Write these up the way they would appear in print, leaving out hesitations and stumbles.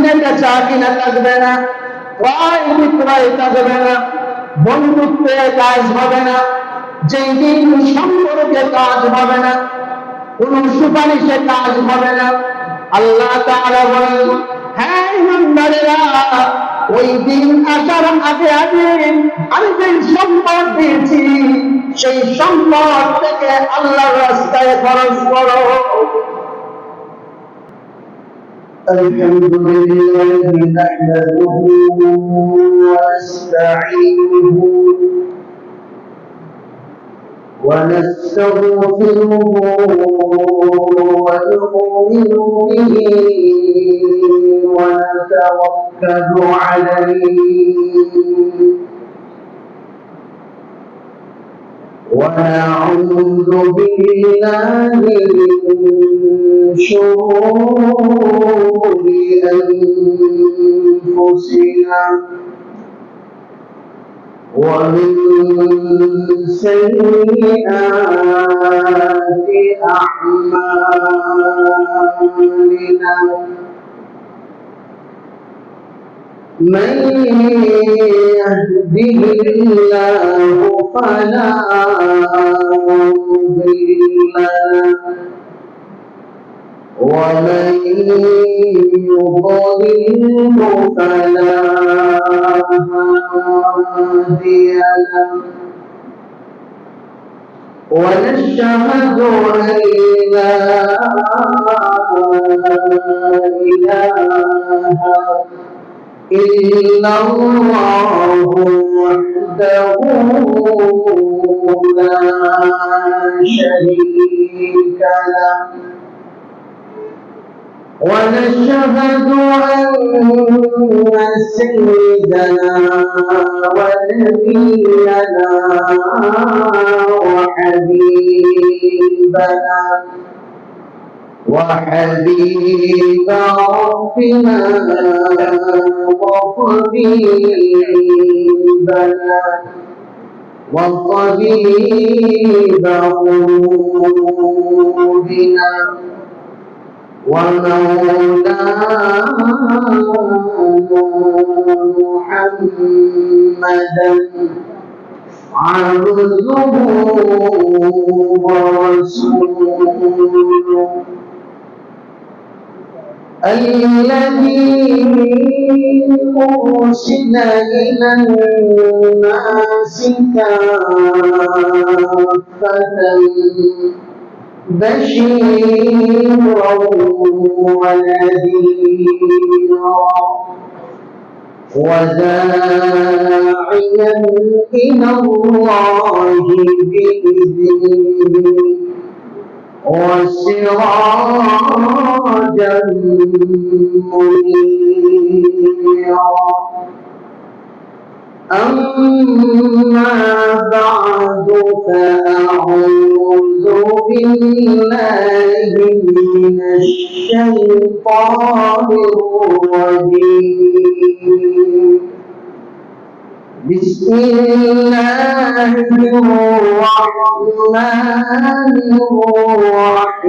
কিনে বেচা কিনা থাকবে না, ক্রয় বিক্রয় থাকবে না, বন্ধুত্বে কাজ হবে না, যেই দিন সম্পর্কে কাজ হবে না, কোন সুপারিশে কাজ হবে না। আল্লাহ তাআলা বলেন, হ্যাঁ ইমানদারেরা, ওই দিন আসার আগে আগে আমি যে সম্পদ দিয়েছি সেই সম্পদ থেকে আল্লাহর রাস্তায় খরচ করো। আলহামদুলিল্লাহ নাহমাদুহু ওয়া নাস্তাঈনুহু ونستغفره ونؤمن به ونتوكل عليه ونعوذ بالله من شرور أنفسنا ومن سيئات أعمالنا من يهده الله فلا مضل له ومن يضلل فلا هادي له ونشهد أن لا إله إلا الله وحده لا شريك له ونشهد أن سيدنا ونبينا وحبيب ربنا وطبيب قلوبنا ومولانا محمدا عبده ورسوله الذي أرسل إلى الناس كافة بشيرا ونذيرا وداعيا إلى الله بإذنه وسراجا منيرا أما بعد فأعوذ بالله من الشيطان الرجيم بسم الله الرحمن الرحيم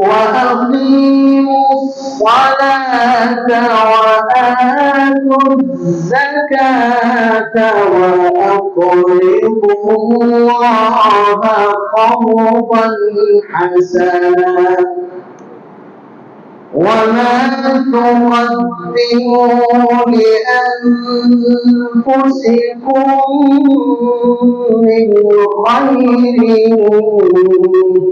وأقيموا الصلاة وآتوا الزكاة وأقرضوا الله قرضا حسنا وما تقدموا لأنفسكم من خير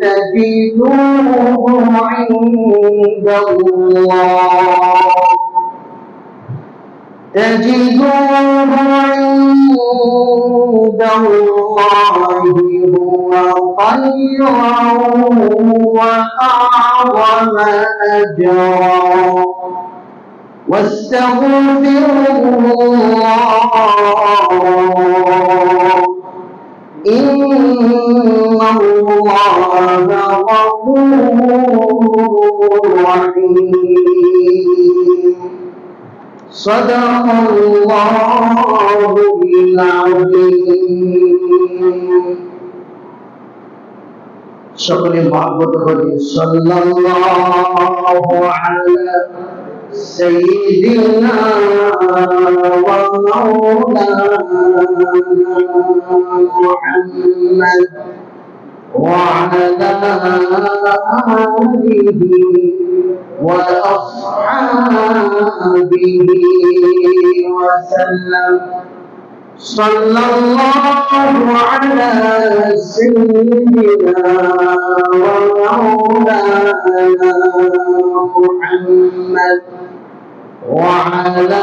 تجدوه عند الله هو خيرا وأعظم أجرا واستغفروا الله إن الله غفور رحيم صدق الله العظيم সকলে মহব্বত করি সাল্লাল্লাহু আলা সাইয়্যিদিনা ওয়া মাওলানা মুহাম্মদ ওয়া আলা আলিহি ওয়া আসহাবিহি ওয়া সাল্লাম صلى الله على سيدنا ومولانا محمد وعلى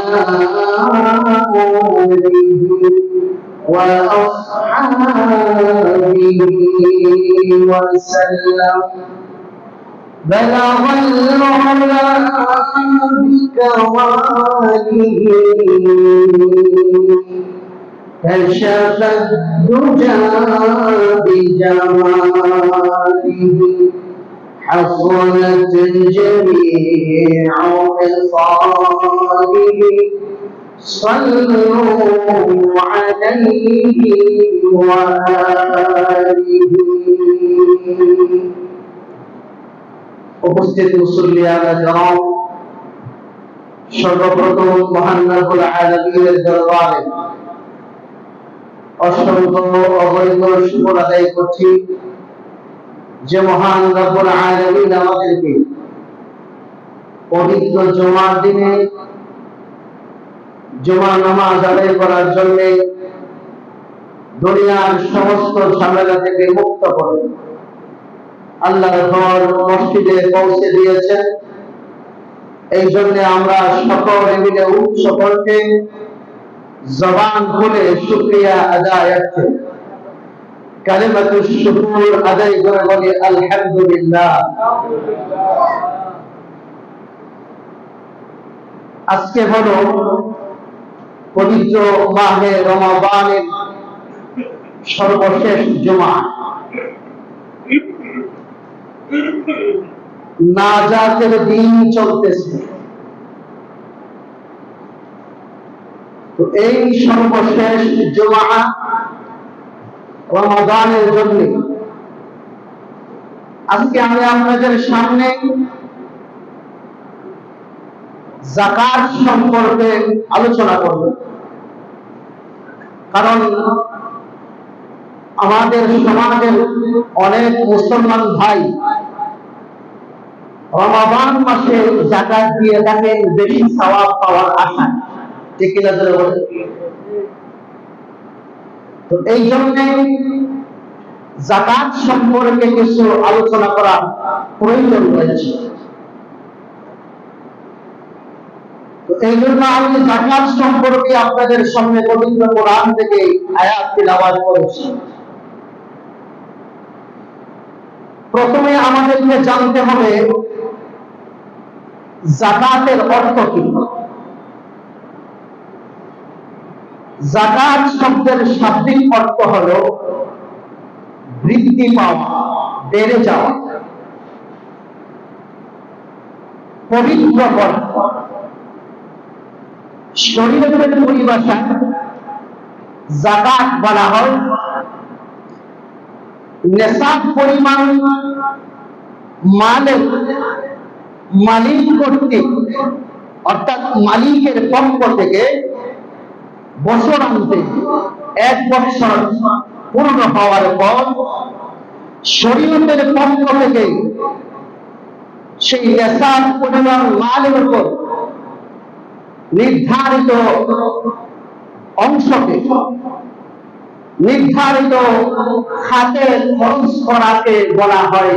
آله وأصحابه وسلم بلغ العلا بكماله كشف الدجى بجماله حصلت جميع خصاله صلوا عليه وآله উপস্থিত মুসল্লিয়ানা کرام সর্বপ্রথম মহান রব্বুল আলামিনের দরবারে অসংখ্য অগণিত শুকর আদায় করছি যে মহান রব্বুল আলামিন আমাদেরকে পবিত্র জুমার দিনে জুমা নামাজ আদায় করার জন্য দুনিয়ার সমস্ত ঝামেলা থেকে মুক্ত করে আল্লাহর ঘর মসজিদে পৌঁছে দিয়েছেন। এই জন্য আমরা সকলে মিলে উচ্চ কণ্ঠে জবান খুলে শুকরিয়া আদায় করছি, কালিমাতুশ শুকর আদায় করে বলি আলহামদুলিল্লাহ। আজকে হলো পবিত্র মাহে রমাদানের সর্বশেষ জুমা, নাজাতের দিন চলতেছে। তো এই সর্বশেষ জুমা রমাদানের জন্য আজকে আমি আপনাদের সামনে যাকাত সম্পর্কে আলোচনা করব, কারণ আমাদের সমাজের অনেক মুসলমান ভাই রমাদান মাসে যাকাত দিয়ে থাকেন বেশি সওয়াব পাওয়ার আশা, ঠিক কিনা বলে। তো এই জন্য যাকাত সম্পর্কে কিছু আলোচনা করা প্রয়োজন রয়েছে। তো এই জন্য আমি যাকাত সম্পর্কে আপনাদের সামনে পবিত্র কোরআন থেকে আয়াত তিলাওয়াত করেছি। প্রথমে আমাদেরকে জানতে হবে যাকাতের অর্থ কি। যাকাত শব্দের শাব্দিক অর্থ হলো বৃদ্ধি পাওয়া, বেড়ে যাওয়া, পবিত্র করা। শরীয়তের পরিভাষায় যাকাত বলা হয় নেশাব পরিমাণ মালের মালিক কর্তৃক, অর্থাৎ মালিকের পক্ষ থেকে বছরান্তে 1 বছর পূর্ণ হওয়ার পর শরীয়তের পক্ষ থেকে সেই নেশাব পরিমাণ মালের উপর নির্ধারিত অংশকে, নির্ধারিত খাতে খরচ করাকে বলা হয়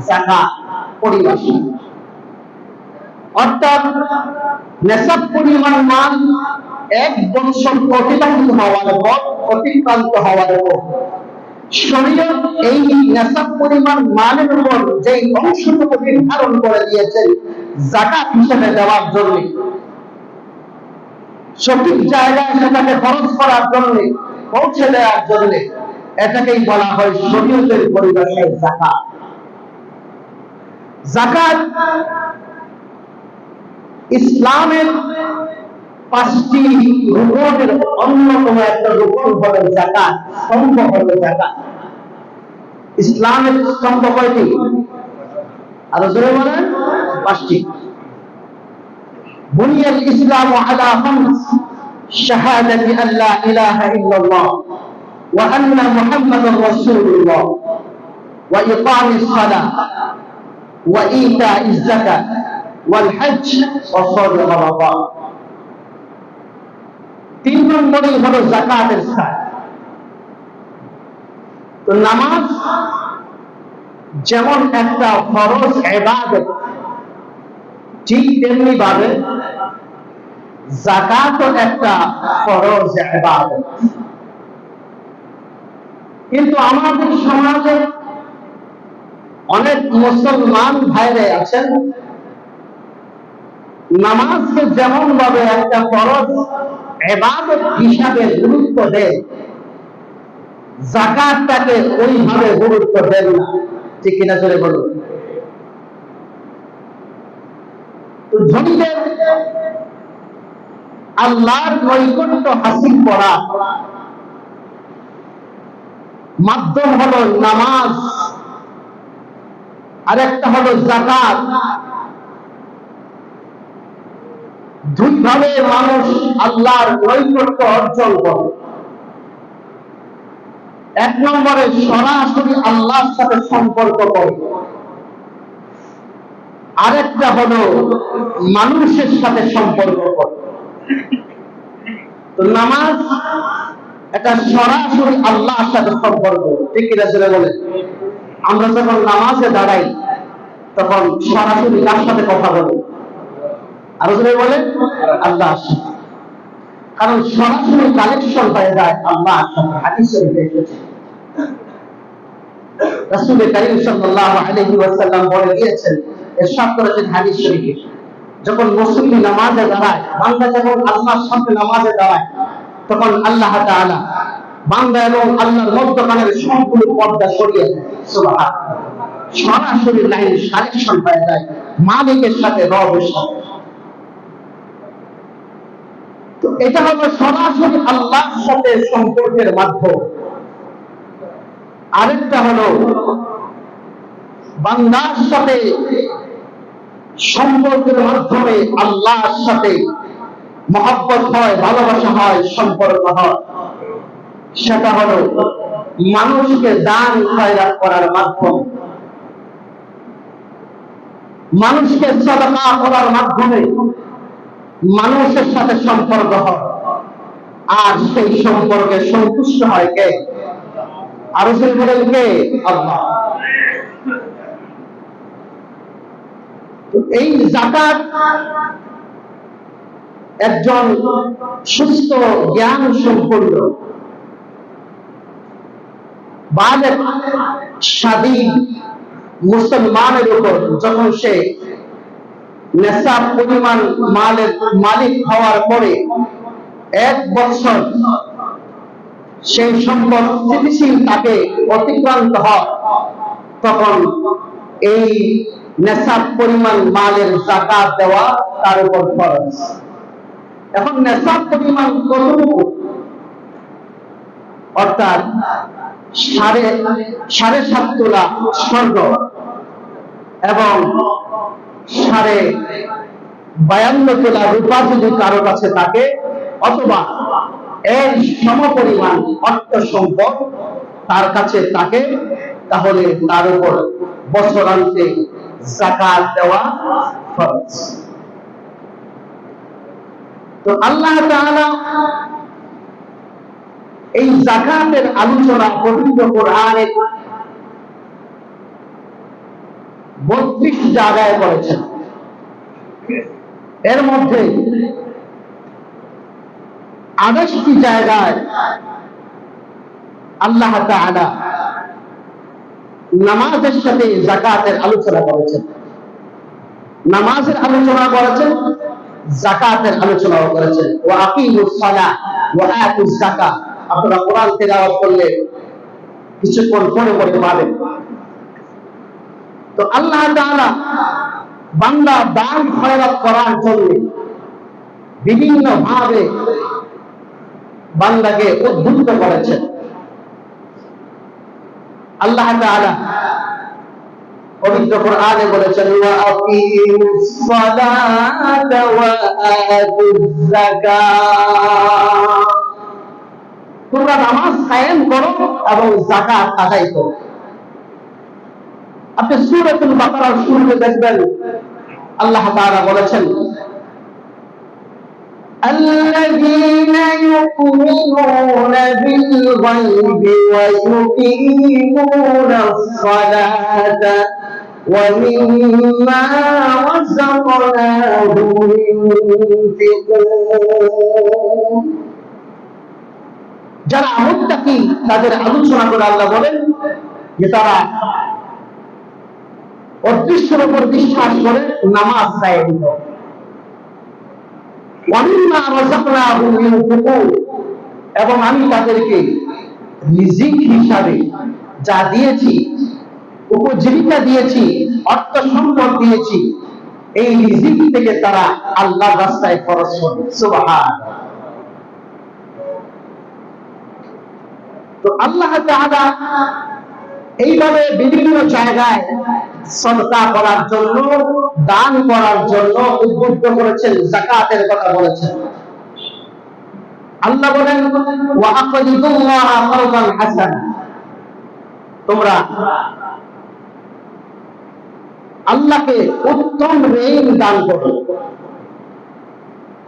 যাকাত পরিভাষা। অর্থাৎ নেশাব পরিমাণ মাল 1 বছর অতিক্রান্ত হওয়ার পর শরীয়ত এই নেশাব পরিমাণ মালের উপর যে অংশটুকু নির্ধারণ করে দিয়েছেন যাকাত হিসেবে দেওয়ার জন্য, সঠিক জায়গায় সেটাকে খরচ করার জন্য, পৌঁছে দেওয়ার জন্য, এটাকেই বলা হয় শরীয়তের পরিভাষায় যাকাত। যাকাত ইসলামের 5টি রুকনের অন্যতম একটা রুকন হলো যাকাত, স্তম্ভ হলো যাকাত। ইসলামের স্তম্ভ কয়টি? আরো জোরে বলেন। 5টি। বুনিয়াল ইসলামু আলা খামস শাহাদাতি আল্লা ইলাহা ইল্লাল্লাহ ওয়া আন্না মুহাম্মাদুর রাসূলুল্লাহ ওয়া ইকামিস সালাহ ওয়া ইতাইজ যাকাত ওয়াল হজ ওয়া সাওম রমাদান। 3 নম্বরই হলো যাকাতের স্থান। তো নামাজ যেমন একটা ফরজ ইবাদত, ঠিক তেমনি ভাবে যাকাতও একটা ফরজ ইবাদত। কিন্তু আমাদের সমাজে অনেক মুসলমান ভাইরা আছেন, নামাজকে যেমন ভাবে একটা ফরজ ইবাদত হিসাবে গুরুত্ব দেয়, যাকাতটাকে ওইভাবে গুরুত্ব দেন না। ঠিক কিনা জোরে বলুন। তো ধনীদের আল্লাহর নৈকট্য হাসিল করা মাধ্যম হলো নামাজ, আরেকটা হলো যাকাত। দুইভাবে মানুষ আল্লাহর নৈকট্য অর্জন করে। 1 নম্বরে সরাসরি আল্লাহর সাথে সম্পর্ক করে, আরেকটা হলো মানুষের সাথে সম্পর্ক করে। তো নামাজ এটা সরাসরি আল্লাহর সাথে সম্পর্ক। ঠিক কিনা জোরে বলেন। আমরা যখন নামাজে দাঁড়াই তখন সরাসরি কার সাথে কথা বলি? আরো জোরে বলেন, আল্লাহর সাথে। কারণ সরাসরি কানেকশন হয়ে যায় আল্লাহর সাথে। হাদিস শরীফে এসেছে, রাসূল কারীম সাল্লাল্লাহু আলাইহি ওয়াসাল্লাম বলে দিয়েছেন, ইরশাদ করেছেন হাদিস শরীফে, যখন মুসল্লি নামাজে দাঁড়ায়, বান্দা যখন আল্লাহর সাথে নামাজে দাঁড়ায়, তখন আল্লাহ তাআলা বান্দা এবং আল্লাহর মধ্যখানের সম্পূর্ণ পর্দা সরিয়ে দেয়। সুবহানাল্লাহ। সরাসরি লাইন কানেকশন হয়ে যায় মালিকের সাথে, রবের সাথে। তো এটা হলো সরাসরি আল্লাহর সাথে সম্পর্কের মাধ্যম। আরেকটা হলো বান্দার সাথে সম্পর্কের মাধ্যমে আল্লাহর সাথে মহব্বত হয়, ভালোবাসা হয়, সম্পর্ক হয়। সেটা হলো মানুষকে দান খয়রাত করার মাধ্যম, মানুষকে সাদাকা করার মাধ্যমে মানুষের সাথে সম্পর্ক হয়। আর সেই সম্পর্কে সন্তুষ্ট হয় কে? আরো সেই বলেন কে? আল্লাহ। এই যাকাত একজন সুস্থ জ্ঞান সম্পন্ন বালেগ স্বাধীন মুসলমানের উপর যখন সে নেশাব পরিমাণ মালের মালিক হওয়ার পরে 1 বছর সেই সম্পদ স্থিতিশীল তাকে অতিক্রান্ত হয়, তখন এই নেশাব পরিমাণ মালের যাকাত দেওয়া তার উপর ফরজ। এখন নেশাব পরিমাণ কতটুকু? অর্থাৎ 7.5 তোলা স্বর্ণ এবং 52 তোলা রূপা যদি কারো কাছে থাকে, অথবা এর সমপরিমাণ অর্থ সম্পদ তার কাছে থাকে, তাহলে তার উপর বছরান্তে যাকাত দেওয়া ফরজ। তো আল্লাহ তাআলা এই যাকাতের আলোচনা পবিত্র কোরআনে 32 জায়গায় করেছেন। এর মধ্যে 28টি জায়গায় আল্লাহ তাআলা নামাজের সাথে যাকাতের আলোচনা করেছেন, নামাজের আলোচনা করেছেন, যাকাতের আলোচনাও করেছেন। ওয়া আকিমুস সালাহ ওয়া আতুজ যাকাত। আপনারা কোরআন তেলাওয়াত করলে কিছুক্ষণ পরে পরে পাবেন। তো আল্লাহ তাআলা বান্দা দান খয়রাত করার জন্য বিভিন্ন ভাবে বান্দাকে উদ্বুদ্ধ করেছেন। আল্লাহ তাআলা পবিত্র কোরআনে বলেছেন ওয়া আকিমুস সালাতা ওয়া আতুজ যাকাত, তোমরা নামাজ কায়েম করো এবং যাকাত আদায় করো। আপনি সূরাতুল বাকারার শুরুতে দেখবেন আল্লাহ তাআলা বলেছেন الذين يؤمنون بالغيب ويقيمون الصلاة ومما رزقناهم ينفقون। যারা মুত্তাকি তাদের আলোচনা করে আল্লাহ বলেন যে তারা অদৃশ্যের উপর বিশ্বাস করে নামাজ কায়েম করে। এবং আমি তাদেরকে রিজিক হিসাবে যা দিয়েছি, উপজীবিকা দিয়েছি, অর্থ সম্পদ দিয়েছি, এই রিজিক থেকে তারা আল্লাহর রাস্তায় খরচ করে। সুবহানাল্লাহ। তো আল্লাহ তাআলা এইভাবে বিভিন্ন জায়গায় সদকা করার জন্য, দান করার জন্য উদ্বুদ্ধ করেছেন, যাকাতের কথা বলেছেন। আল্লাহ বলেন ওয়া আকিদুল্লাহ কারদান হাসানা, তোমরা আল্লাহকে উত্তম ঋণ দান করো।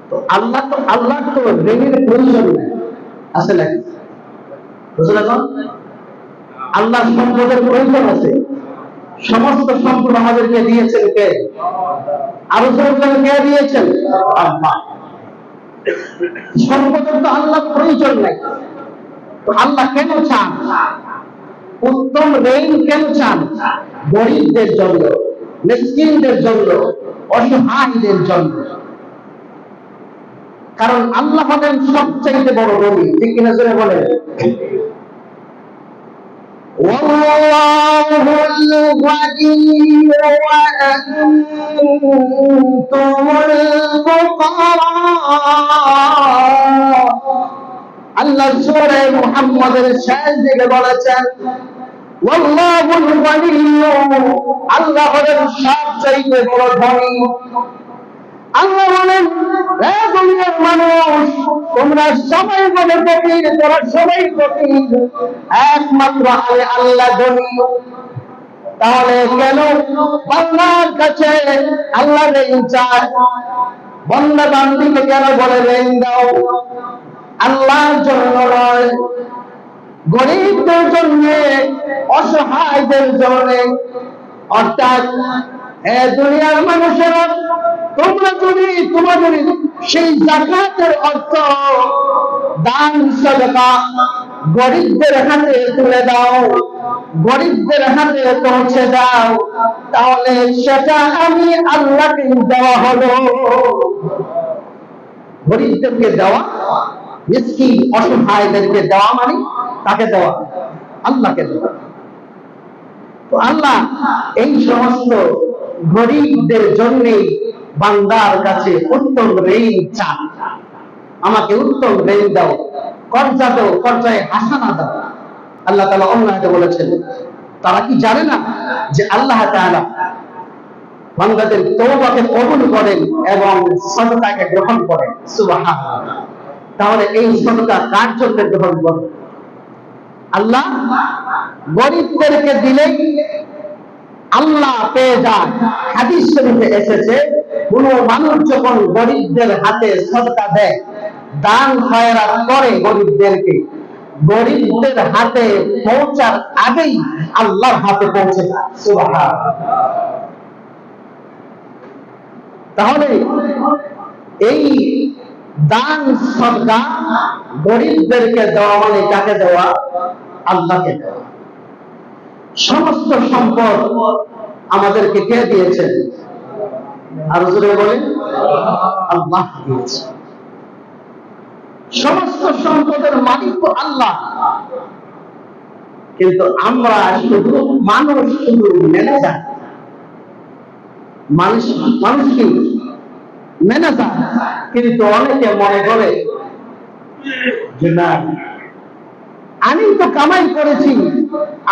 তো আল্লাহ তো ঋণের প্রয়োজন নেই, আছে নাকি? বুঝলেন? আল্লাহ সম্পদের প্রয়োজন আছে। সমস্ত সম্পদ আমাদেরকে দিয়েছেন কে? আরো জোরে কে দিয়েছেন? আল্লাহ। সম্পদের তো আল্লাহ প্রয়োজন নাই। তো আল্লাহ কেন চান উত্তম ঋণ? কেন চান? গরিবদের জন্য, মিসকিনদের জন্য, অসহায়দের জন্য। কারণ আল্লাহ হলেন সবচাইতে বড় ধনী, ঠিক কিনা জোরে বলেন? والله الغني وأنتم الفقراء। আল্লাহ সূরা মুহাম্মাদের শেষ দিকে বলেছেন ওয়াল্লাহুল গনিয়্য, আল্লাহ হলেন সবচাইতে বড় ধনী। আল্লাহ বলেন হে দুনিয়ার মানুষ, তোমরা সবাই বলে ফকির, তোরা সবাই ফকির, একমাত্র আমি আল্লাহ ধনী। তাহলে কেন আল্লাহর কাছে আল্লাহ ঋণ চায়? বান্দা বান্দীকে কেন বলে ঋণ দাও? আল্লাহর জন্য নয়, গরিবদের জন্য, অসহায়দের জন্য। অর্থাৎ দুনিয়ার মানুষেরা, তোমরা যদি তোমাদের সেই যাকাতের অর্থ দান সদকা গরিবদের হাতে তুলে দাও, গরিবদের হাতে পৌঁছে দাও, তাহলে সেটা আমি আল্লাহকে দেওয়া হলো। গরিবদেরকে দেওয়া, মিসকিন অসহায়দেরকে দেওয়া মানে তাকে দেওয়া, আল্লাহকে দেওয়া। তো আল্লাহ এই সমস্ত গরিবদের জন্যই বান্দার কাছে উত্তম ঋণ চান। আমাকে উত্তম ঋণ দাও, কর্জা দাও, কর্জায় হাসানা দাও। আল্লাহ তাআলা অন্য আয়াতে বলেছেন, তারা কি জানে না যে আল্লাহ তাআলা বান্দাদের তওবাকে কবুল করেন এবং সাদকাকে গ্রহণ করেন? সুবহানাল্লাহ। তাহলে এই সাদকা কার জন্য গ্রহণ করেন? আল্লাহ গরিবদেরকে দিলেই আল্লাহ পেয়ে যান। হাদিস শরীফে এসেছে, কোন মানুষ যখন গরিবদের হাতে সদকা দেয়, দান খয়রাত করে গরিবদেরকে, গরিবদের হাতে পৌঁছার আগেই আল্লাহর হাতে পৌঁছে যায়। সুবহানাল্লাহ। তাহলে এই দান সদকা গরিবদেরকে দেওয়া মানে কাকে দেওয়া? আল্লাহকে দেওয়া। সমস্ত সম্পদ আমাদেরকে কে দিয়েছেন? আর জোরে বলেন, আল্লাহ দিয়েছে। সমস্ত সম্পদের মালিক তো আল্লাহ, কিন্তু আমরা শুধু মানুষ, শুধু ম্যানেজার। মানুষ কি ম্যানেজার? কিন্তু অনেকে মনে করে যে না, আমি তো কামাই করেছি,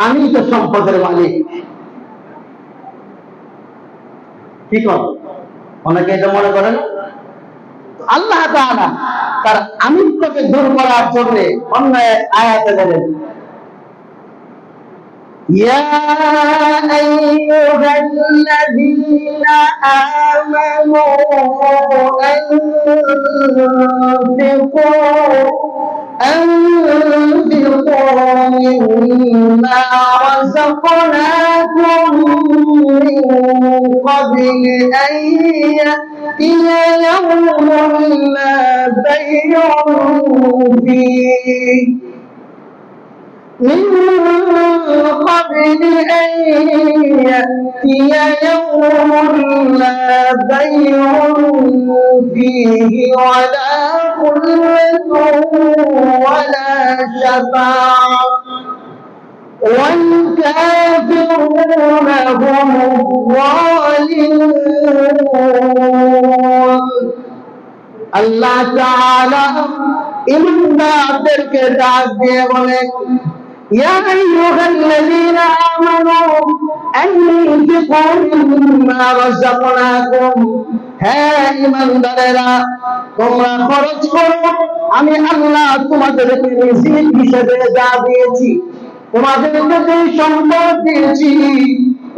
আমি তো সম্পদের মালিক। কি কর অনেকে এটা মনে করেন। আল্লাহ তাআলা তার আমিত্বকে দূর করার জন্য অন্য আয়াতে বলেন, ইয়া আইয়ুহাল্লাযীনা আমানু أنفقوا مما رزقناكم من قبل أن يأتي يوم لا بيع فيه من قبل أن يأتي يوم لا بيع فيه ولا خلة ولا شفاعة والكافرون هم الظالمون। আল্লাহ তাআলা ইমানদারদেরকে ডাক দিয়ে বলে, ইয়া আইয়ুহাল্লাযীনা আমানু আনফিকু মিম্মা রাযাকনাকুম, হে ঈমানদারেরা তোমরা খরচ করো আমি আল্লাহ তোমাদেরকে রিজিক হিসেবে যা দিয়েছি, তোমাদেরকে যে সম্পদ দিয়েছি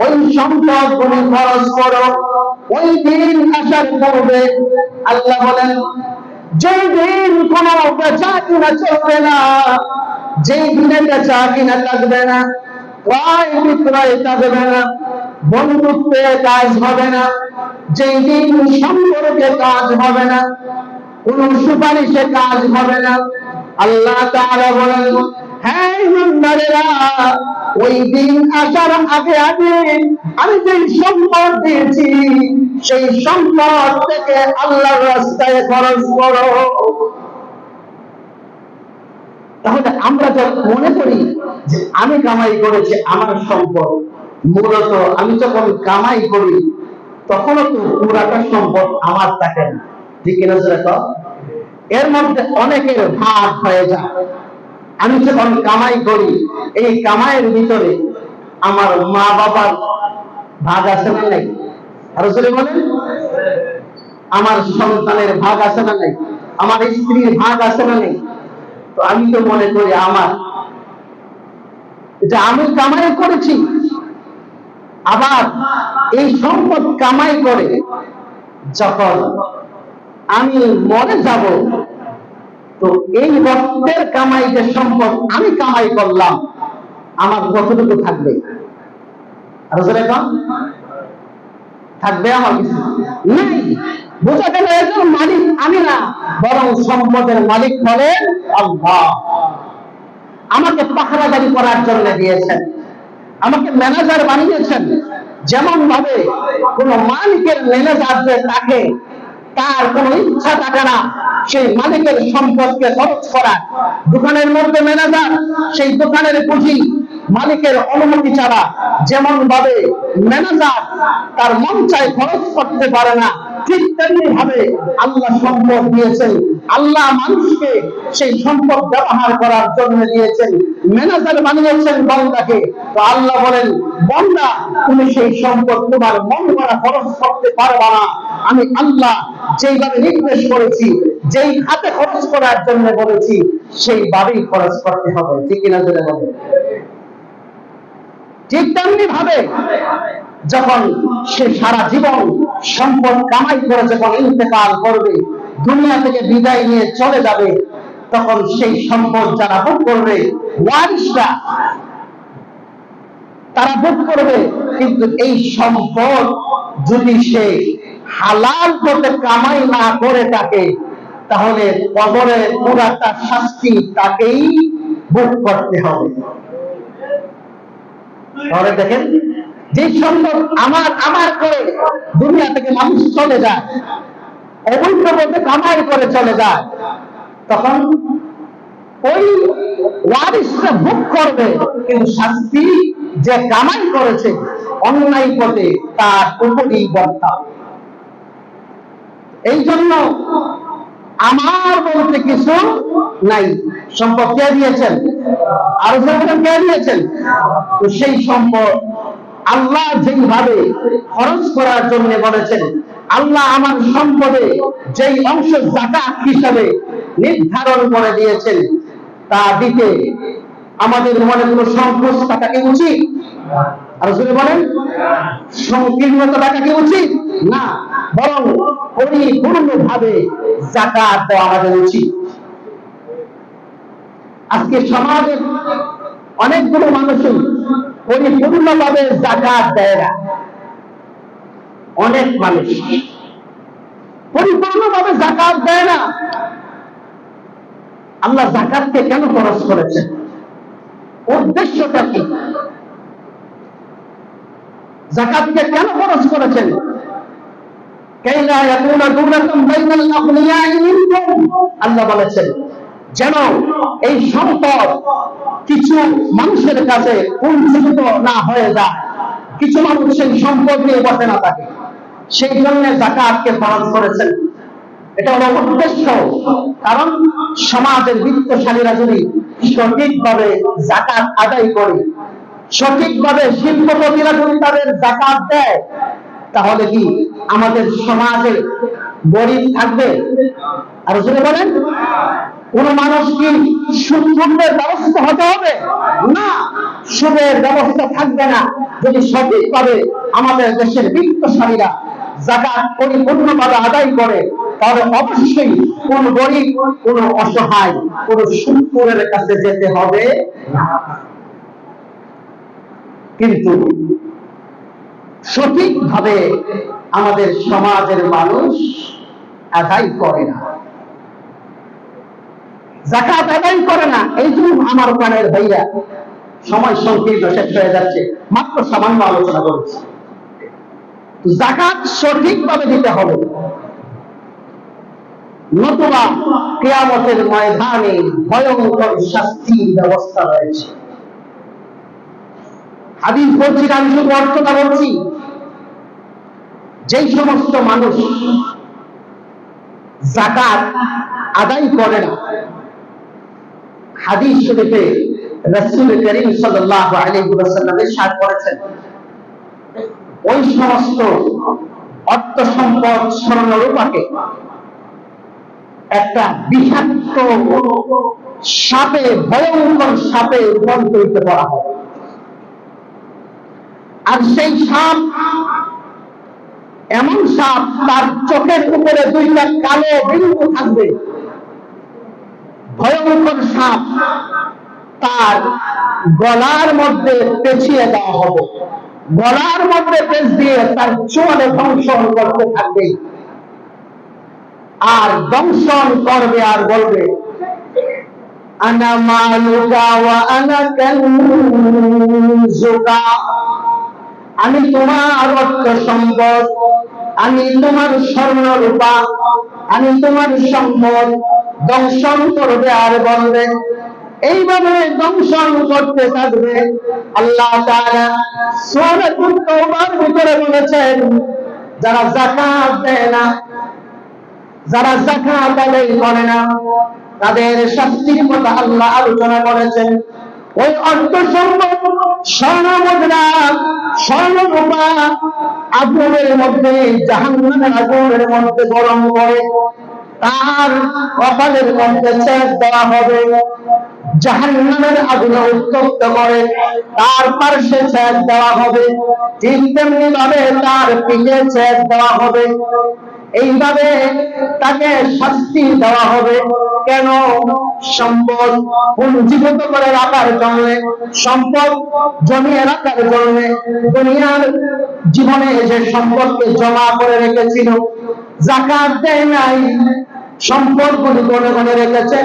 ওই সম্পদ তুমি খরচ করো। ওই দিন আসার পূর্বে আল্লাহ বলেন, যেই দিন কোনো বেচা কিনা চলবে না, যেই দিনে বেচা কিনা থাকবে না, ক্রয় বিক্রয় থাকবে না, বন্ধুত্বে কাজ হবে না, যেই দিন সম্পর্কে কাজ হবে না, কোন সুপারিশে কাজ হবে না, আল্লাহ তাআলা বলেন, হ্যাঁ ঈমানদারেরা ওই দিন আসার আগে আগে আমি যে সম্পদ দিয়েছি সেই সম্পদ থেকে আল্লাহর রাস্তায় খরচ করো। তাহলে আমরা যখন মনে করি যে আমি কামাই করেছি আমার সম্পদ, মূলত আমি যখন কামাই করি তখনও তো পুরাটা সম্পদ আমার থাকে না, ঠিক কিনা? এর মধ্যে অনেকের ভাগ হয়ে যায়। আমি যখন কামাই করি এই কামাইয়ের ভিতরে আমার মা বাবার ভাগ আছে না নাই? আর বলেন, আমার সন্তানের ভাগ আছে না নাই? আমার স্ত্রীর ভাগ আছে না নাই? তো আমি তো মনে করি আমার, যে আমি কামাই করেছি, আবার এই সম্পদ কামাই করে যখন আমি মরে যাব, তো এই রক্তের কামাই যে সম্পদ আমি কামাই করলাম আমার কতটুকু থাকবে? আর থাকবে আমার কিছু নেই। বোঝা গেল একজন মালিক আমি না, বরং সম্পদের মালিক হলেন আল্লাহ। আমাকে পাহারাদারি করার জন্য দিয়েছেন, আমাকে ম্যানেজার বানিয়েছেন। যেমন ভাবে কোন মালিকের ম্যানেজার যে তাকে, তার কোন ইচ্ছা থাকে না সেই মালিকের সম্পদকে খরচ করার। দোকানের মধ্যে ম্যানেজার সেই দোকানের পুঁজি মালিকের অনুমতি ছাড়া যেমন ভাবে ম্যানেজার তার মন চায় খরচ করতে পারে না, ঠিক তেমনি ভাবে আল্লাহ সম্পদ দিয়েছেন। আল্লাহ মানুষকে সেই সম্পদ ব্যবহার করার জন্য দিয়েছেন, ম্যানেজার বানিয়েছেন বান্দাকে। তো আল্লাহ বলেন, বান্দা তুমি সেই সম্পদ তোমার মন করা খরচ করতে পারবা না। আমি আল্লাহ যেইভাবে নির্দেশ করেছি, যেই খাতে খরচ করার জন্য বলেছি সেইভাবেই খরচ করতে হবে, ঠিক কিনা? বলে ঠিক তেমনি ভাবে যখন সে সারা জীবন সম্পদ কামাই করে যখন ইন্তেকাল করবে, দুনিয়া থেকে বিদায় নিয়ে চলে যাবে, তখন সেই সম্পদ যারা ভোগ করবে, ওয়ারিসরা তারা ভোগ করবে। কিন্তু এই সম্পদ যদি সে হালাল পথে কামাই না করে থাকে, তাহলে কবরে পুরাটা শাস্তি তাকেই ভোগ করতে হবে। তাহলে দেখেন, যে সম্পদ আমার আমার করে দুনিয়া থেকে মানুষ চলে যায়, অবৈধ পথে কামাই করে চলে যায়, তখন ওই ওয়ারিসরা ভোগ করবে, কিন্তু শাস্তি যে কামাই করেছে অন্যায় পথে তার উপরই বর্তাবে। এই জন্য আমার বলতে কিছু নাই। সম্পদ কে দিয়েছেন? আর কে দিয়েছেন? তো সেই সম্পদ আল্লাহ যেভাবে খরচ করার জন্য বলেছেন, আল্লাহ আমার সম্পদে যেই অংশ যাকাত হিসাবে নির্ধারণ করে দিয়েছেন তা দিতে আমাদের মনে কোনো সংকোচ থাকা কি উচিত? আর যদি বলেন সংকীর্ণতা থাকা কি উচিত না, বরং পরিপূর্ণভাবে যাকাত দেওয়া আমাদের উচিত। আজকে সমাজে অনেকগুলো মানুষই পরিপূর্ণভাবে যাকাত দেয় না। অনেক মানুষ পরিপূর্ণভাবে যাকাত দেয় না। আল্লাহ যাকাতকে কেন খরচ করেছেন? উদ্দেশ্যটা কি? যাকাতকে কেন খরচ করেছেন? কাইলা ইয়াকুনা দুরাতাম বাইনাল আগনিয়াই মিনকুম, আল্লাহ বলেছেন যেন এই সম্পদ কিছু মানুষের কাছে কুণ্ঠিত না হয়ে যায়, কিছু মানুষ সেই সম্পদ নিয়ে বসে না থাকে, সেই জন্য যাকাতকে ফরজ করেছেন। এটা হলো উদ্দেশ্য। কারণ সমাজের বিত্তশালীরা যদি সঠিকভাবে যাকাত আদায় করে, সঠিকভাবে শিল্পপতিরা যদি তাদের যাকাত দেয়, তাহলে কি আমাদের সমাজে গরিব থাকবে? আর যদি বলেন কোন মানুষ কি সুদের ব্যবস্থা হতে হবে না, সুদের ব্যবস্থা থাকবে না যদি সঠিকভাবে আমাদের দেশের বিত্তশালীরা যাকাত পরিপূর্ণভাবে আদায় করে, তাহলে অবশ্যই কোন গরিব, কোন অসহায়, কোন সুদের কাছে যেতে হবে না। কিন্তু সঠিকভাবে আমাদের সমাজের মানুষ আদায় করে না, যাকাত আদায় করে না। এই জন্য আমার প্রাণের ভাইরা, সময় সংকীর্ণ, শেষ হয়ে যাচ্ছে, মাত্র সামান্য আলোচনা করেছি। যাকাত সঠিকভাবে দিতে হবে, নতুবা কিয়ামতের ময়দানে ভয়ঙ্কর শাস্তির ব্যবস্থা রয়েছে। হাদিস বলছি, আমি শুধু অর্থটা বলছি। যেই সমস্ত মানুষ যাকাত আদায় করে না, হাদিস শরীফে রাসূল করিম সাল্লাল্লাহু আলাইহি ওয়াসাল্লাম ইরশাদ করেছেন, ওই সমস্ত অর্থ সম্পদ স্বর্ণরূপাকে একটা বিষাক্ত সাপে, ভয়ঙ্কর সাপে রূপান্তরিত করা হবে। আর সেই সাপ এমন সাপ, তার চোখের উপরে দুইটা কালো বিন্দু থাকবে। ভয়ঙ্কর সাপ, তার গলার মধ্যে পেঁচিয়ে দেওয়া হবে, গলার মধ্যে পেঁচ দিয়ে তার চোয়ালে দংশন করতে থাকবে। আর দংশন করবে আর বলবে, আনা মালুকা ওয়া আনা কানজুকা, আমি তোমার অর্থ সম্পদ, আমি তোমার স্বর্ণ রূপা, আমি তোমার সম্পদ। দংশন করবে আর বলবে, এইভাবে দংশন করতে থাকবে। আল্লাহ তাআলা সূরাতুত তাওবার ভিতরে বলেছেন, যারা যাকাত দেয় না, যারা যাকাত আদায় করে না, তাদের শাস্তির কথা আল্লাহ আলোচনা করেছেন। ওই অর্থ সম্পদ, স্বর্ণ মুদ্রা, স্বর্ণ রূপা আগুনের মধ্যে, জাহান্নামের আগুনের মধ্যে গরম করে তার কপালের মধ্যে ছেদ দেওয়া হবে। জাহান্নামের আগুনে উত্তপ্ত করে তার পার্শ্বে ছেদ দেওয়া হবে। ঠিক তেমনি ভাবে তার পিঠে ছেদ দেওয়া হবে। এইভাবে তাকে শাস্তি দেওয়া হবে। কেন? সম্পদ পুঞ্জীভূত করে রাখার জন্য, সম্পদ জমিয়ে রাখার জন্য, দুনিয়ার জীবনে যে সম্পদকে জমা করে রেখেছিল, যাকাত দেয় নাই, সম্পদগুলি গনে গনে রেখেছে,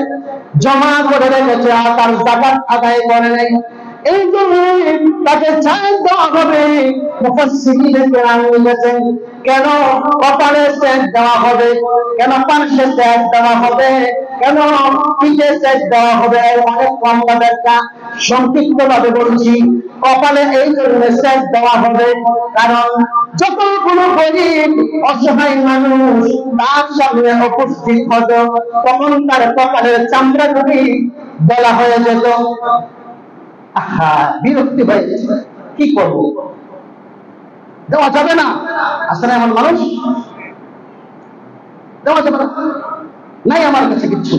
জমা করে রেখেছে, আর তার যাকাত আদায় করে নাই। এই জন্য তাকে ছেদ দেওয়া হবে। মুফাসসিরিনে কেরাম লিখেছেন, কেন কপালে ছেদ দেওয়া হবে, কেন পার্শ্বে ছেদ দেওয়া হবে, কেন পিঠে ছেদ দেওয়া হবে? অনেক কম ব্যাখ্যা, সংক্ষিপ্ত ভাবে বলছি। কপালে এই জন্য ছেদ দেওয়া হবে কারণ যতগুলো গরিব অসহায় মানুষ তার সামনে উপস্থিত হতো, তখন তার কপালের চামড়াগুলি বলা হয়ে যেত, বিরক্তি হয়ে কি করব, দেওয়া যাবে না। আসলে এমন মানুষ দেওয়া যাবে না, নাই আমার কাছে কিচ্ছু,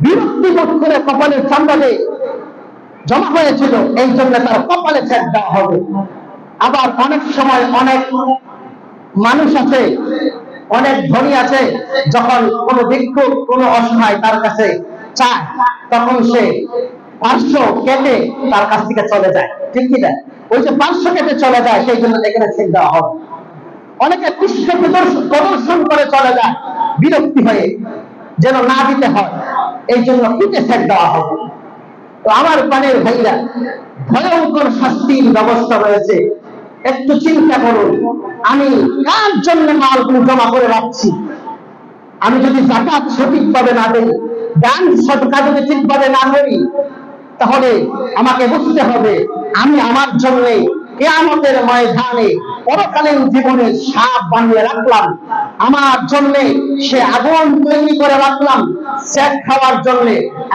বিরক্তি বোধ করে কপালের চামড়ালে জমা হয়েছিল, এই জন্য তার কপালে ছেদ দেওয়া হবে। আবার অনেক সময় অনেক মানুষ আছে, অনেক ধনী আছে, যখন কোনো ভিক্ষুক কোনো অসহায় তার কাছে চায়, তখন সে 500 কেটে তার কাছ থেকে চলে যায়, ঠিক কি না? ওই যে 500 কেটে চলে যায়, সেই জন্য এখানে ছেদ দেওয়া হবে। অনেকে পৃষ্ঠ প্রদর্শন করে চলে যায় বিরক্তি হয়ে, যেন না দিতে হয়, এই জন্য পিঠে ছেদ দেওয়া হবে। তো আমার প্রাণের ভাইরা, ভয়ঙ্কর শাস্তির ব্যবস্থা রয়েছে। একটু চিন্তা করুন, আমি কার জন্য মালগুলো জমা করে রাখছি? আমি যদি যাকাত সঠিকভাবে না দেই, দান সদকা যদি ঠিকভাবে না করি, তাহলে আমাকে বুঝতে হবে আমি আমার জন্য কিয়ামতের ময়দানে পরকালীন জীবনে সাপ বানিয়ে রাখলাম, আমার জন্য সে আগুন তৈরি করে রাখলাম, সেট খাওয়ার জন্য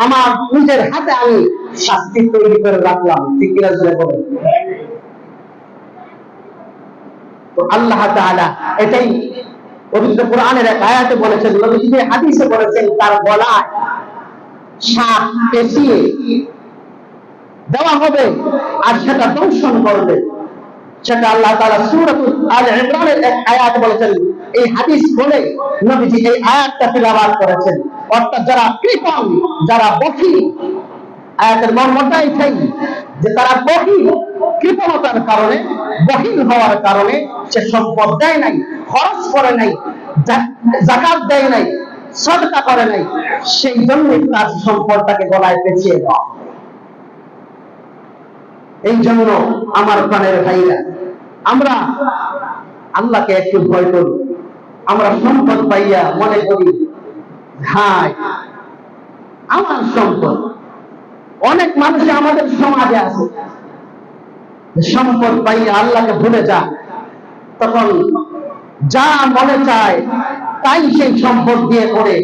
আমার নিজের হাতে আমি শাস্তি তৈরি করে রাখলাম, ঠিক কিনা বলেন? তো আল্লাহ তাআলা এটাই পবিত্র কোরআনের এক আয়াতে বলেছেন, নবীজি হাদিসে বলেছেন, তার গলায় সাপ পেঁচিয়ে দেওয়া হবে আর সেটা দংশন করবে। সেটা আল্লাহ তাআলা সূরাতুল আলে ইমরানের এক আয়াতে বলেছেন। এই হাদিস বলে নবীজি এই আয়াতটা তিলাওয়াত করেছেন। অর্থাৎ যারা কৃপণ, যারা বখিল, আয়াতের মর্মটা এটাই যে তারা বখিল, কৃপণতার কারণে, বখিল হওয়ার কারণে সে সম্পদ দেয় নাই, খরচ করে নাই, যাকাত দেয় নাই, সদকা করে নাই, সেই জন্য তার সম্পদটাকে গলায় পেঁচিয়ে দেওয়া। এই জন্য আমার প্রাণের ভাইরা, আমরা আল্লাহকে একটু ভয় করি। আমরা সম্পদ পাইয়া মনে করি হায় আমার সম্পদ। অনেক মানুষ আমাদের সমাজে আছে, সম্পদ পাইয়া আল্লাহকে ভুলে যায়, তখন যা মনে চায় তাই সেই সম্পদ দিয়ে করে,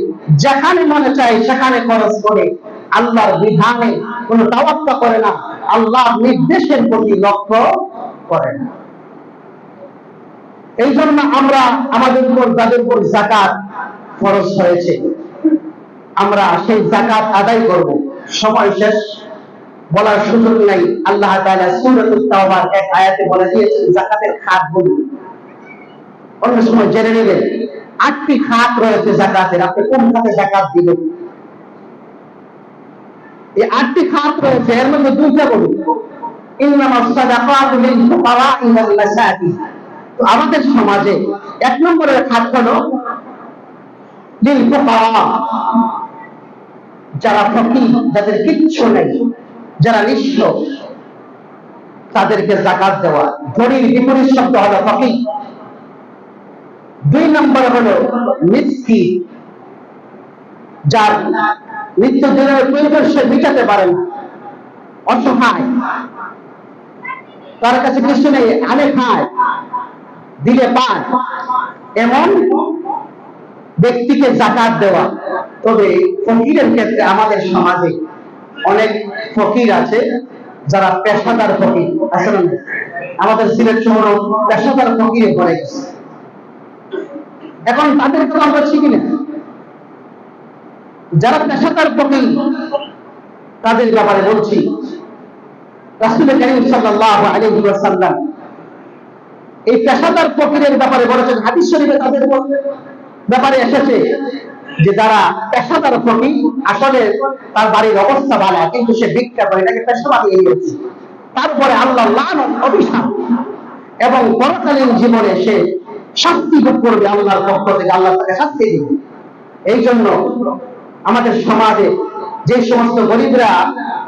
যেখানে মনে চায় সেখানে খরচ করে, আল্লাহর বিধানে কোনো তাওয়াক্কুল করে না, আল্লাহর নির্দেশের প্রতি লক্ষ্য করে না। এই জন্য আমরা আমাদের উপর যাদের উপর যাকাত ফরজ হয়েছে, আমরা সেই যাকাত আদায় করব। সময় শেষ, বলার সুযোগ নাই। আল্লাহ তাআলা সূরাতুত তাওবার এক আয়াতে বলে দিয়েছেন যাকাতের খাতগুলো, অন্য সময় জেনে নেবেন। 8টি খাত রয়েছে যাকাতের, আপনি কোন খাতে যাকাত দিবেন? এই 8টি খাত রয়েছে, এর মধ্যে 2টা বলুন, ইন্নামাস সাদাকাতু লিল ফুকারাই ওয়াল মাসাকিন। তো আমাদের সমাজে 1 নম্বরের খাত হলো লিল ফুকারা, যারা ফকির, যাদের কিচ্ছু নেই, যারা নিঃস্ব, তাদেরকে যাকাত দেওয়া। ধনীর বিপরীত শব্দ হলো ফকির। 2 নম্বর হলো মিসকিন, যার নিত্য দিনের প্রয়োজন সে মিটাতে পারে না, অসহায়, তার কাছে কিছু নেই, আনে খায়, দিলে পায়, এমন ব্যক্তিকে যাকাত দেওয়া। তবে ফকিরের ক্ষেত্রে আমাদের সমাজে অনেক ফকির আছে যারা পেশাদার ফকির। আসলে আমাদের সিলেট শহর পেশাদার ফকিরে পড়ে গেছে। এখন তাদেরকে আমরা চিনি না। যারা পেশাদার ফকির তাদের ব্যাপারে বলছি, রাসূল কারীম সাল্লাল্লাহু আলাইহি ওয়াসাল্লাম এই পেশাদার ফকিরের ব্যাপারে বলেছেন। হাদিস শরীফে তাদের ব্যাপারে এসেছে যে যারা পেশাদার ফকির, আসলে তার বাড়ির অবস্থা ভালো, কিন্তু সে ভিক্ষা করে, তাকে পেশা বানিয়ে নিয়েছে, তারপরে আল্লাহ লানত, অভিশাপ এবং পরকালীন জীবনে সে শাস্তি ভোগ করবে আল্লাহর পক্ষ থেকে, আল্লাহ তাকে শাস্তি দিবে। এই জন্য আমাদের সমাজে যে সমস্ত গরিবরা,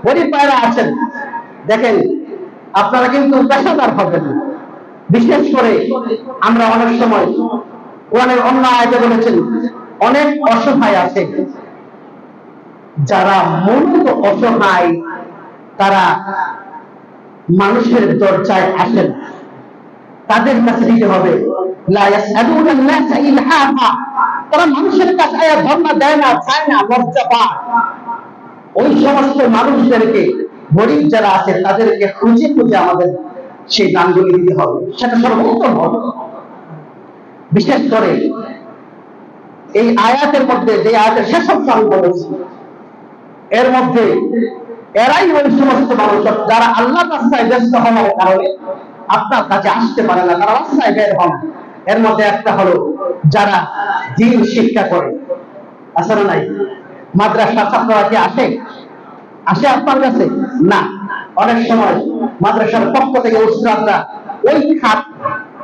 গরিব ভাইরা আছেন, দেখেন আপনারা কিন্তু পেশাদার হবেন না। বিশেষ করে আমরা অনেক সময় কোরআনের অন্য আয়াতে বলেছেন অনেক অসহায় আছে, যারা মূলত অসহায়, তারা মানুষের দরজায় আসেন, তাদের কাছে দিতে হবে। লা ইয়াসআলুনা নাসা ইলহাফা, তারা মানুষের কাছে আয়া ধর্ণা দেয় না, চায় না, লজ্জা পায়। ওই সমস্ত মানুষদেরকে, গরিব যারা আছে তাদেরকে খুঁজে খুঁজে আমাদের সেই দানগুলি দিতে হবে, সেটা সর্বোত্তম হবে। বিশেষ করে এই আয়াতের মধ্যে, যে আয়াতের শেষ অংশ আমি বলেছি, এর মধ্যে এরাই ওই সমস্ত মানুষ যারা আল্লাহর রাস্তায় ব্যস্ত হওয়ার কারণে আপনার কাছে আসতে পারে না, তারা রাস্তায় বের হন। এর মধ্যে একটা হলো যারা দ্বীন শিক্ষা করে। আসলে নাই মাদ্রাসা ছাত্ররা কি আসে আপনার কাছে? না। অনেক সময় মাদ্রাসার পক্ষ থেকে উস্তাদরা ওই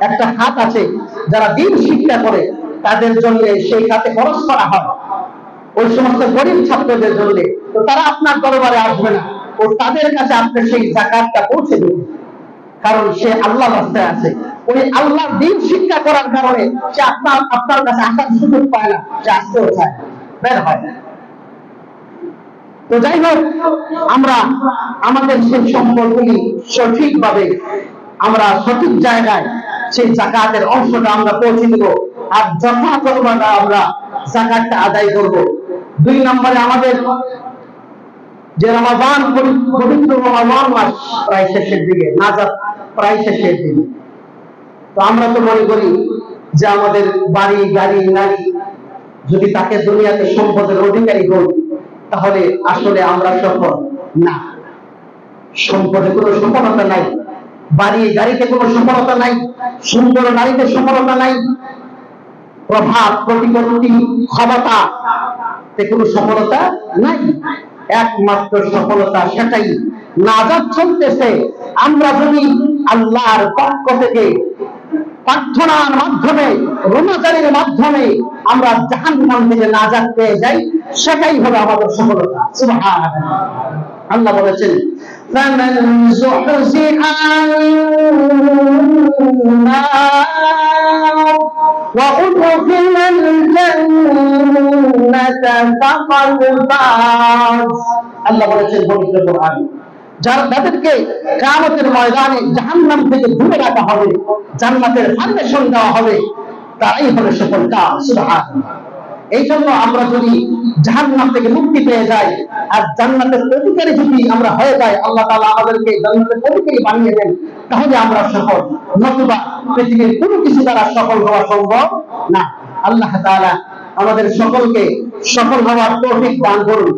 একটা খাত আছে যারা দ্বীন শিক্ষা করে, তাদের জন্য সেই খাতে খরচ করা হয় ওই সমস্ত গরিব ছাত্রদের জন্য। তো তারা আপনার দরবারে আসবে না, ও তাদের কাছে আপনি সেই যাকাতটা পৌঁছে দেবেন, কারণ সে আল্লাহ রাস্তায় আছে। ওই আল্লাহ দ্বীন শিক্ষা করার কারণে সে আপনার কাছে আসার সুযোগ পায় না, সে আসতেও চায়, বের হয় না। তো যাই হোক, আমরা আমাদের সেই সম্পদগুলি সঠিকভাবে, আমরা সঠিক জায়গায় সেই যাকাতের অংশটা আমরা পৌঁছে দেব, আর যথাযথভাবে আমরা যাকাতটা আদায় করব। 2 নম্বরে, আমাদের যে রমাদান, পবিত্র রমাদান মাস প্রায় শেষের দিকে, নাজাত প্রায় শেষের দিকে। তো আমরা তো মনে করি যে আমাদের বাড়ি, গাড়ি, নারী, যদি তাকে দুনিয়াতে সম্পদের অধিকারী হই, তাহলে আসলে আমরা সফল না। সম্পদে কোনো সফলতা নাই, বাড়ি গাড়িতে কোনো সফলতা নাই, সুন্দর নারীতে সফলতা নাই, প্রভাব প্রতিপত্তি ক্ষমতা কোনো সফলতা নাই। একমাত্র সফলতা সেটাই, নাজাত চলতেছে আমরা যদি আল্লাহর পক্ষ থেকে প্রার্থনার মাধ্যমে, রমজানের মাধ্যমে আমরা জাহান্নাম থেকে নাজাত পেয়ে যাই, সেটাই হবে আমাদের সফলতা। সুবহানাল্লাহ। আল্লাহ বলেছেন, ফামান যুহজিহা ওয়া উদখিলাল জান্নাতা ফাকাদ ফাজ। আল্লাহ বলেছেন পবিত্র কোরআনে, যাদেরকে কিয়ামতের ময়দানে জাহান্নাম থেকে দূরে রাখা হবে, জান্নাতের ফাউন্ডেশন দেওয়া হবে, তারাই হবে সফলতা। সুবহানাল্লাহ। এই জন্য আমরা যদি জাহান্নাম থেকে মুক্তি পেয়ে যাই আর জান্নাতের অধিকারী যদি আমরা হয়ে যাই, আল্লাহ তাআলা আমাদেরকে জান্নাতের অধিকারী বানিয়ে দেন, তাহলে আমরা সফল। নতুবা পৃথিবীর কোনো কিছু দ্বারা সফল হওয়া সম্ভব না। আল্লাহ তাআলা আমাদের সকলকে সফল হওয়ার তৌফিক দান করুন।